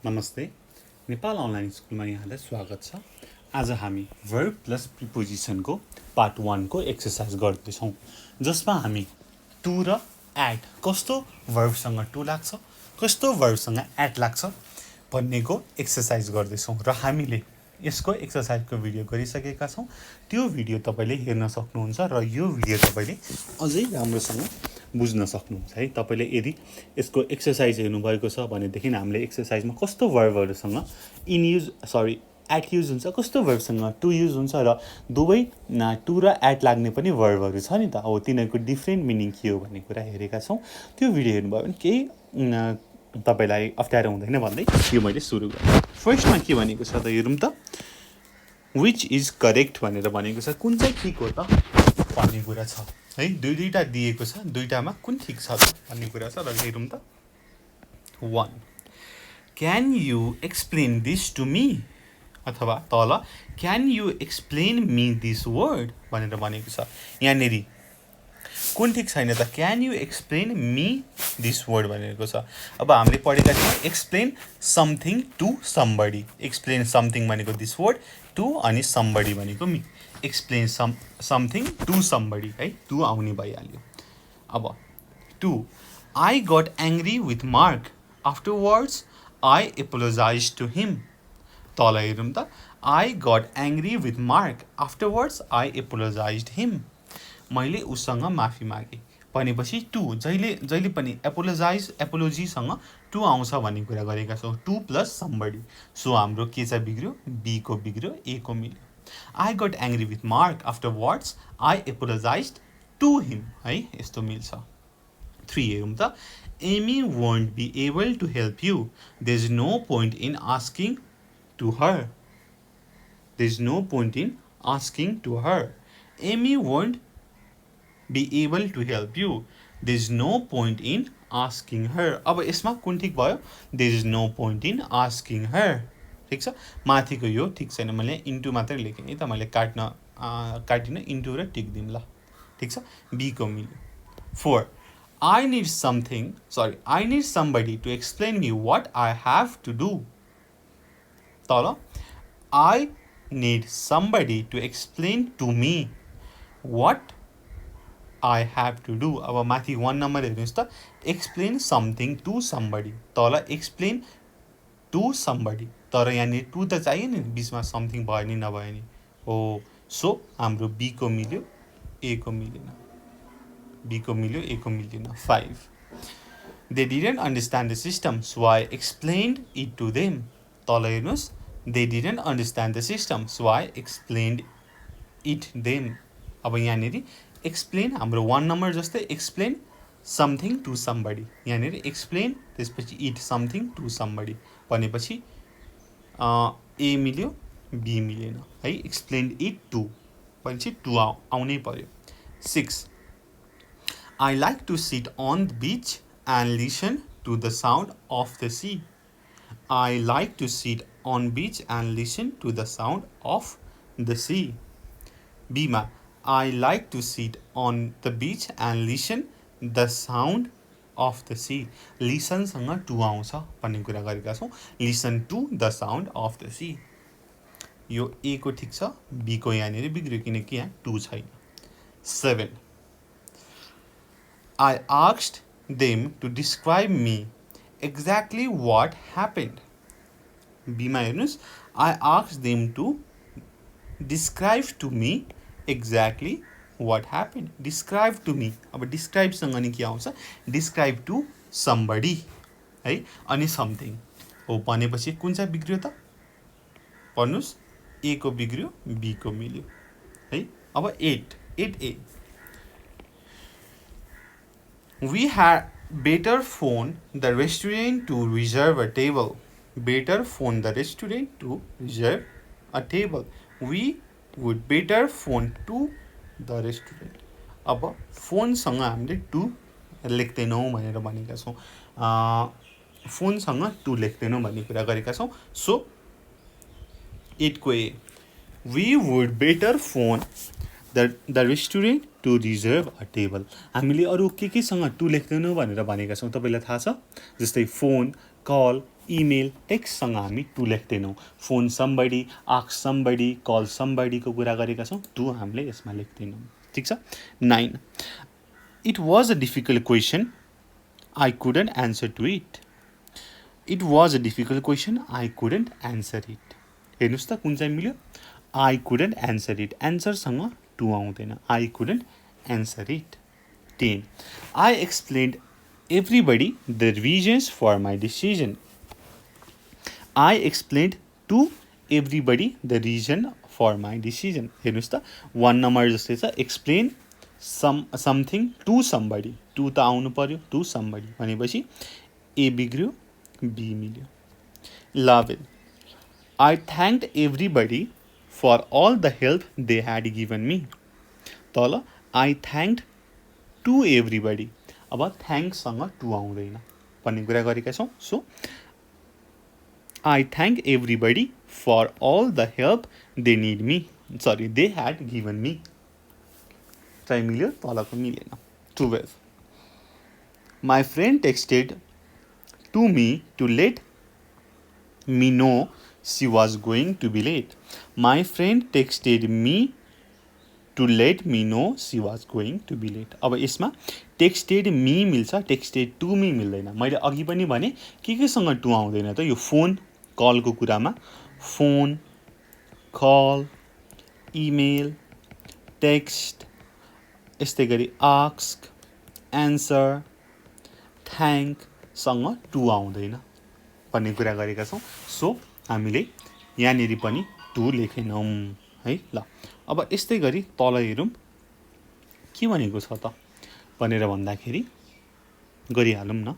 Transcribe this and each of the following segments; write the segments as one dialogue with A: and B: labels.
A: नमस्ते नेपाल अनलाइन स्कुलमा यहाँलाई स्वागत छ। आज हामी verb plus preposition को पार्ट 1 को एक्सरसाइज गर्दैछौँ, जसमा हामी to र at कस्तो verb सँग to लाग्छ, कस्तो verb सँग at लाग्छ भन्नेको एक्सरसाइज गर्दैछौँ र हामीले यसको एक्सरसाइजको भिडियो गरिसकेका छौँ। त्यो भिडियो तपाईले हेर्न सक्नुहुन्छ र यो भिडियो तपाईले अझै राम्रोसँग बुझ्न सक्नुहुन्छ है। तपाईले यदि यसको एक्सरसाइज हेर्नु भएको छ भनेदेखि हामीले एक्सरसाइजमा कस्तो वर्बहरुसँग एट युज हुन्छ, कस्तो वर्बसँग टु युज हुन्छ र दुवै टु र एट लाग्ने पनि वर्बहरु छ नि त। अब तिनीहरुको डिफरेन्ट मिनिङ के हो भन्ने कुरा हेरेका छौं। त्यो भिडियो हेर्नुभयो भने केही तपाईलाई अप्ठ्यारो हुँदैन भन्दै यो मैले सुरु गरेँ। फर्स्टमा के भनेको छ त हेरौँ त। which is correct भनेर भनेको छ। कुन चाहिँ ठीक हो त भन्ने कुरा छ है। दुईटा दिएको छ, दुईटामा कुन ठीक छ त भन्ने कुरा छ र हेरौँ त। 1 Can you explain this to me? अथवा तल Can you explain me this word भनेर भनेको छ। यहाँनेरि कुन ठीक छैन त? Can you explain me this word भनेको छ। अब हामीले पढेका छौँ explain something to somebody. explain something भनेको this word, to अनि somebody भनेको me. explain something to somebody है, to आउने भइहाल्यो। अब 2 I got angry with Mark. Afterwards I apologized to him. तल हेरौँ त। I got angry with Mark. Afterwards I apologized him. मैले उसँग माफी मागे भनेपछि टु जहिले पनि एपोलोजीसँग टु आउँछ भन्ने कुरा गरेका छौँ। To plus somebody. सो हाम्रो के चाहिँ बिग्रियो? बी को बिग्रियो, ए को मिल्यो। I got angry with Mark. Afterwards I apologized to him. है, यस्तो मिल्छ। 3 हेरौँ त। Amy won't be able to help you. There's no point in asking to her. There's no point in asking to her. Amy won't be able to help you. There's no point in asking her. अब यसमा कुन ठीक भयो? There is no point in asking her. ठीक छ। माथिको यो ठीक छैन, मैले इन्टु मात्रै लेखेँ नि त, मैले काटिन इन्टु र टिक दिउँ ल। ठीक छ। बी को मिल्यो। 4 I need somebody to explain me what I have to do. तल I need somebody to explain to me what I have to do. अब माथि 1 नम्बर हेर्नुस् त। explain something to somebody. तल explain to somebody. तर यहाँनिर to त चाहियो नि, बीचमा समथिङ भयो नि नभयो नि हो। सो हाम्रो बी को मिल्यो, ए को मिलेन। बी को मिल्यो, ए को मिलेन। 5 They didn't understand the system, so I explained it to them. तल हेर्नुस्। They didn't understand the system, so I explained it them. अब यहाँनिर explain हाम्रो 1 नम्बर जस्तै explain something to somebody. यहाँनिर explain त्यसपछि it something to somebody भनेपछि ए मिल्यो, बी मिलेन है। explained it to भनेपछि टु आउनै पर्यो। 6 I like to sit on the beach and listen to the sound of the sea. I like to sit on beach and listen to the sound of the sea. B मा I like to sit on the beach and listen the sound of the sea. Listen सँग to आउँछ भन्ने कुरा गरेका छौँ। Listen to the sound of the sea. यो ए को ठीक छ, बी को यहाँनिर बिग्रियो किनकि यहाँ टु छैन। 7 I asked them to describe me exactly what happened. B मा हेर्नुस्। I asked them to describe to me exactly what happened. Describe to me. अब describe सँग नि के आउँछ? Describe to somebody है, अनि something हो भनेपछि कुन चाहिँ बिग्रियो त? पढ्नुस्। ए को बिग्रियो, बी को मिल्यो है। अब 8A We had better phone the restaurant to reserve a table. Better phone the restaurant to reserve a table. We would better phone to the restaurant. अब फोनसँग हामीले टु लेख्दैनौँ भनेर भनेका छौँ। फोनसँग टु लेख्दैनौँ भन्ने कुरा गरेका छौँ। सो 8 को ए We would better phone the restaurant to reserve a table. हामीले अरू के सँग टु लेख्दैनौँ भनेर भनेका छौँ, तपाईँलाई थाहा छ? जस्तै फोन, कल, इमेल टेक्स्टसँग हामी टु लेख्दैनौँ। Phone somebody, ask somebody, call समबडीको कुरा गरेका छौँ, टु हामीले यसमा लेख्दैनौँ। ठिक छ। 9. It was a difficult question. I couldn't answer to it. It was a difficult question. I couldn't answer it. हेर्नुहोस् त कुन चाहिँ मिल्यो? I couldn't answer it. एन्सरसँग टु आउँदैन। I couldn't answer it. 10. I explained everybody the reasons for my decision. I explained to everybody the reason for my decision. हेर्नुहोस् त 1 नम्बर जस्तै छ, explain something to somebody. to त आउनु पर्यो, to somebody भनेपछि A बिग्रियो, B मिल्यो। 11. I thanked everybody for all the help they had given me. तल I thanked to everybody. अब thankसँग to आउँदैन भन्ने कुरा गरेका छौँ। So I thank everybody for all the help they had given me. चाहिँ मिल्यो, तलको मिलेन। 12. My friend texted to me to let me know she was going to be late. My friend texted me to let me know she was going to be late. अब यसमा texted me मिल्छ, texted to me मिल्दैन। मैले अघि पनि भने केसँग to आउँदैन त? यो फोन कलको कुरामा फोन, कल, इमेल, टेक्स्ट, यस्तै गरी आस्क, एन्सर, थ्याङ्कसँग टु आउँदैन भन्ने कुरा गरेका छौँ। सो हामीले यहाँनिर पनि टु लेखेनौँ है। ल अब यस्तै गरी तल हेरौँ के भनेको छ त भनेर भन्दाखेरि गरिहालौँ न।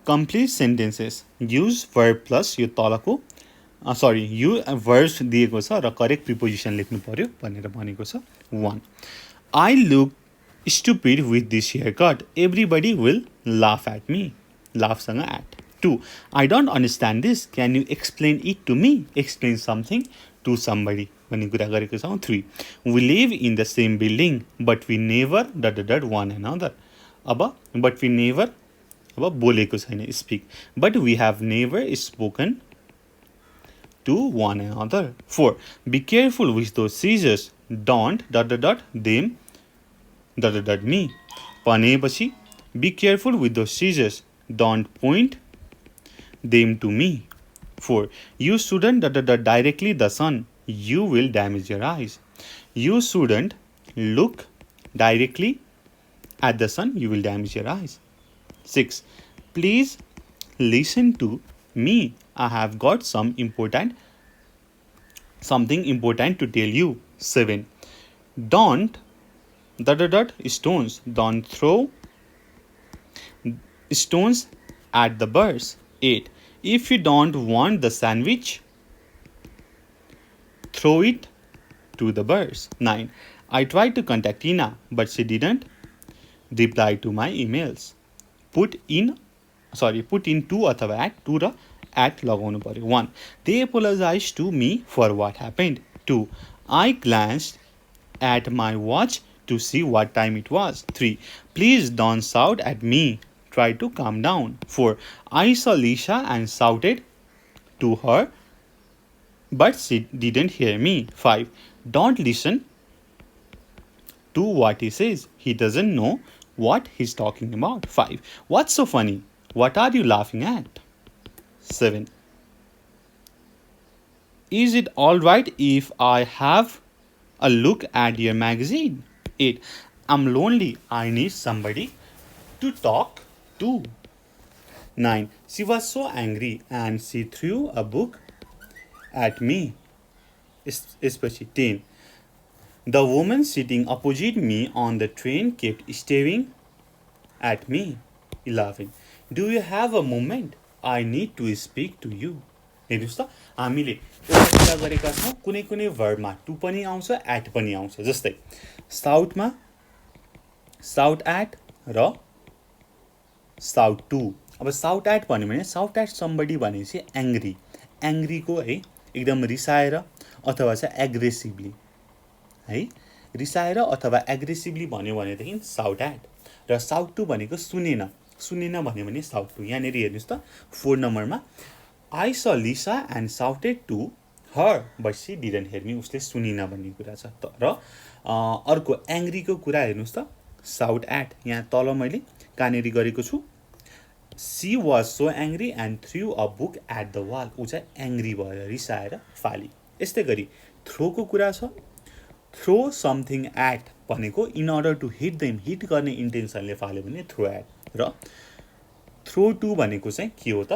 A: Complete sentences use verb plus यो तलको यो वर्ब्स दिएको छ र करेक्ट प्रिपोजिसन लेख्नु पर्यो भनेर भनेको छ। 1. I look stupid with this haircut. Everybody will laugh at me. Laughसँग at. 2. I don't understand this. Can you explain it to me? Explain something to somebody भन्ने कुरा गरेको छौँ। 3. We live in the same building but we never ... one another. अब but we never अब बोलेको छैन speak. But we have never spoken to one another. 4. Be careful with those scissors. Don't ... them ... me. भनेपछि be careful with those scissors. Don't point them to me. 4. You shouldn't ... directly the sun. You will damage your eyes. You shouldn't look directly at the sun. You will damage your eyes. 6. Please listen to me. I have got something important to tell you. 7. Don't ... stones. Don't throw stones at the birds. 8. If you don't want the sandwich, throw it to the birds. 9. I tried to contact Tina, but she didn't reply to my emails. Put in to अथवा at, to र at लगाउनु पर्यो। 1. They apologized to me for what happened. 2. I glanced at my watch to see what time it was. 3. Please don't shout at me. Try to calm down. 4. I saw Lisa and shouted to her, but she didn't hear me. 5. Don't listen to what he says. He doesn't know what he's talking about. 5. What's so funny? What are you laughing at? 7. Is it all right if I have a look at your magazine? 8. I'm lonely. I need somebody to talk to. 9. She was so angry and she threw a book at me. Especially 10. The woman sitting opposite me on the train kept staring at me. 11. Do you have a moment? I need to speak to you. हेर्नुहोस् त हामीले एउटा कुरा गरेका छौँ, कुनै कुनै वर्बमा to पनि आउँछ, एट पनि आउँछ। जस्तै साउटमा साउट एट र साउट टु। अब साउट एट भन्यो भने साउट एट समबडी भनेपछि एङ्ग्री, एङ्ग्रीको है एकदम रिसाएर अथवा चाहिँ एग्रेसिभली है, रिसाएर अथवा एग्रेसिभली भन्यो भनेदेखि साउट एट। र साउट टु भनेको सुनेन, सुनेन भन्यो भने साउट टु। यहाँनिर हेर्नुहोस् त 4 नम्बरमा I saw Lisa and shouted to her but she didn't hear me, उसले सुनिन भन्ने कुरा छ। र अर्को एङ्ग्रीको कुरा हेर्नुहोस् त साउट एट, यहाँ तल मैले कहाँनिर गरेको छु she was so angry and threw a book at the wall, ऊ चाहिँ एङ्ग्री भयो रिसाएर फाली। यस्तै गरी थ्रोको कुरा छ, थ्रो समथिङ एट भनेको in order to hit them, hit गर्ने इन्टेन्सनले फाल्यो भने थ्रो एट। र थ्रो टु भनेको चाहिँ के हो त,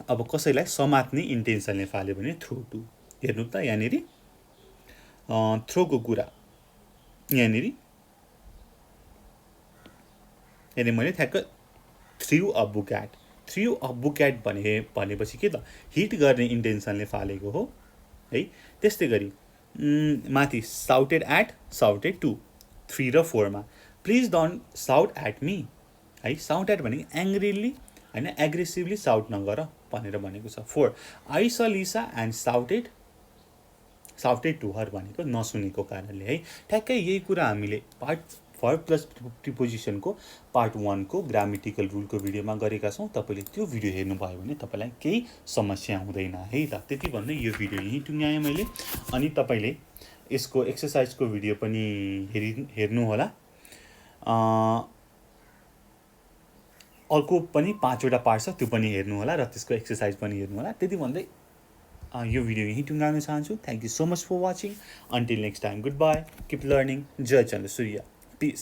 A: अब कसैलाई समात्ने इन्टेन्सनले फाल्यो भने थ्रो टु। हेर्नु त यहाँनिर थ्रोको कुरा यहाँनिर मैले ठ्याक्क threw a book at, threw a book at भनेपछि के त हिट गर्ने इन्टेन्सनले फालेको हो है। त्यस्तै गरी माथि साउटेड एट साउटेड टु 3 र 4 मा please don't shout at me है। साउट एट भनेको एङ्ग्रिली होइन एग्रेसिभली साउट नगर भनेर भनेको छ। 4 आई स लिसा एन्ड साउटेड टु हर भनेको नसुनेको कारणले है। ठ्याक्कै यही कुरा हामीले वर्ब प्लस प्रिपोजिसनको पार्ट 1 को ग्रामेटिकल रुलको भिडियोमा गरेका छौँ। तपाईँले त्यो भिडियो हेर्नुभयो भने तपाईँलाई केही समस्या हुँदैन है त। त्यति भन्दै यो भिडियो यहीँ टुङ्ग्याएँ मैले। अनि तपाईँले यसको एक्सर्साइजको भिडियो पनि हेर्नुहोला। अर्को पनि 5वटा पार्ट छ त्यो पनि हेर्नुहोला र त्यसको एक्सर्साइज पनि हेर्नुहोला। त्यति भन्दै यो भिडियो यहीँ टुङ्गाउन चाहन्छु। Thank you so much for watching. Until next time, goodbye, keep learning, जय चन्द्र सूर्य, पिस।